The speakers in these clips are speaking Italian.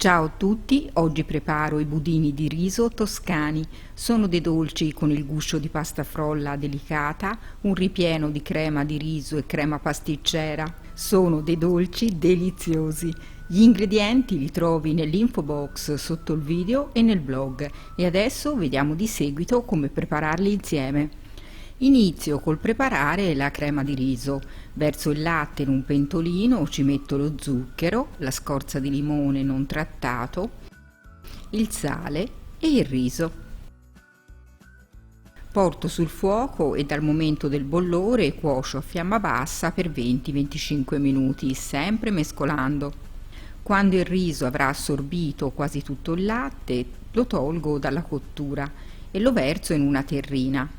Ciao a tutti, oggi preparo i budini di riso toscani. Sono dei dolci con il guscio di pasta frolla delicata, un ripieno di crema di riso e crema pasticcera. Sono dei dolci deliziosi. Gli ingredienti li trovi nell'info box sotto il video e nel blog e adesso vediamo di seguito come prepararli insieme. Inizio col preparare la crema di riso. Verso il latte in un pentolino, ci metto lo zucchero, la scorza di limone non trattato, il sale e il riso. Porto sul fuoco e dal momento del bollore cuocio a fiamma bassa per 20-25 minuti, sempre mescolando. Quando il riso avrà assorbito quasi tutto il latte, lo tolgo dalla cottura e lo verso in una terrina.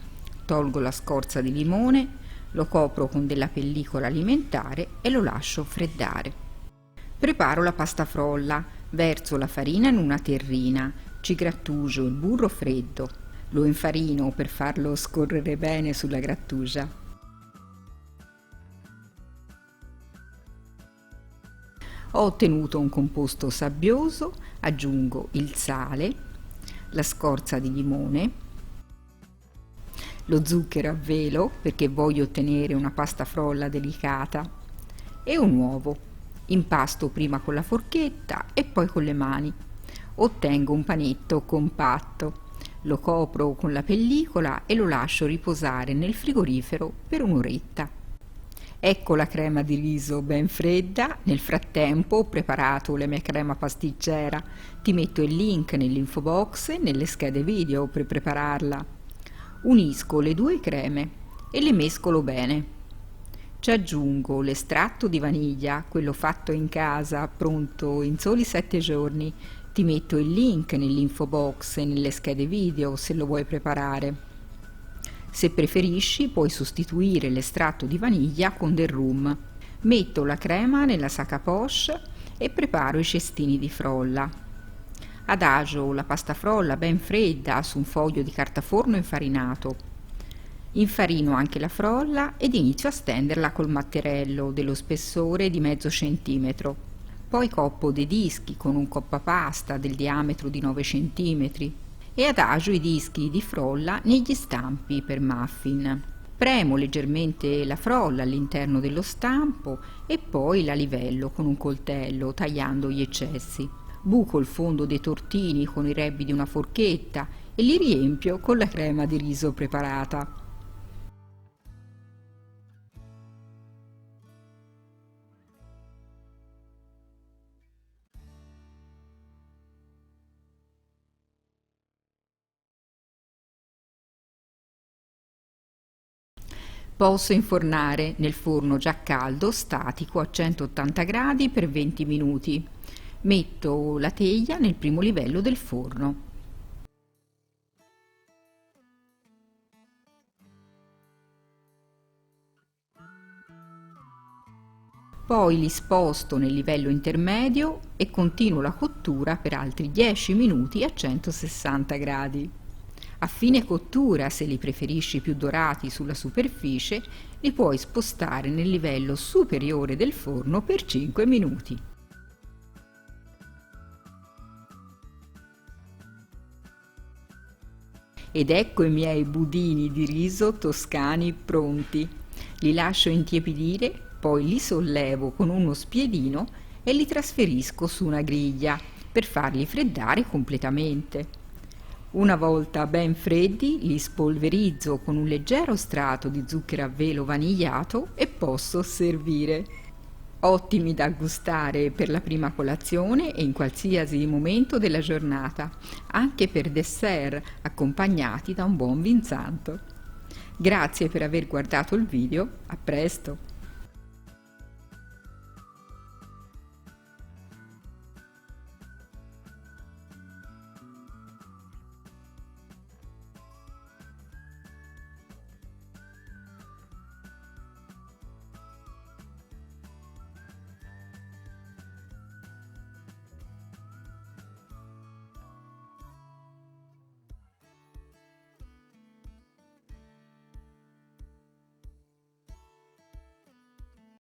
Tolgo la scorza di limone, lo copro con della pellicola alimentare e lo lascio freddare. Preparo la pasta frolla, verso la farina in una terrina, ci grattugio il burro freddo, lo infarino per farlo scorrere bene sulla grattugia. Ho ottenuto un composto sabbioso, aggiungo il sale, la scorza di limone, lo zucchero a velo perché voglio ottenere una pasta frolla delicata e un uovo. Impasto prima con la forchetta e poi con le mani. Ottengo un panetto compatto. Lo copro con la pellicola e lo lascio riposare nel frigorifero per un'oretta. Ecco la crema di riso ben fredda. Nel frattempo ho preparato la mia crema pasticcera. Ti metto il link nell'info box e nelle schede video per prepararla. Unisco le due creme e le mescolo bene. Ci aggiungo l'estratto di vaniglia, quello fatto in casa, pronto in soli 7 giorni. Ti metto il link nell'info box e nelle schede video se lo vuoi preparare. Se preferisci puoi sostituire l'estratto di vaniglia con del rum. Metto la crema nella sacca poche e preparo i cestini di frolla. Adagio la pasta frolla ben fredda su un foglio di carta forno infarinato. Infarino anche la frolla ed inizio a stenderla col matterello dello spessore di mezzo centimetro. Poi coppo dei dischi con un coppapasta del diametro di 9 centimetri e adagio i dischi di frolla negli stampi per muffin. Premo leggermente la frolla all'interno dello stampo e poi la livello con un coltello tagliando gli eccessi. Buco il fondo dei tortini con i rebbi di una forchetta e li riempio con la crema di riso preparata. Posso infornare nel forno già caldo statico a 180 gradi per 20 minuti. Metto la teglia nel primo livello del forno. Poi li sposto nel livello intermedio e continuo la cottura per altri 10 minuti a 160 gradi. A fine cottura, se li preferisci più dorati sulla superficie, li puoi spostare nel livello superiore del forno per 5 minuti. Ed ecco i miei budini di riso toscani pronti. Li lascio intiepidire, poi li sollevo con uno spiedino e li trasferisco su una griglia per farli freddare completamente. Una volta ben freddi li spolverizzo con un leggero strato di zucchero a velo vanigliato e posso servire. Ottimi da gustare per la prima colazione e in qualsiasi momento della giornata, anche per dessert accompagnati da un buon vin santo. Grazie per aver guardato il video, a presto!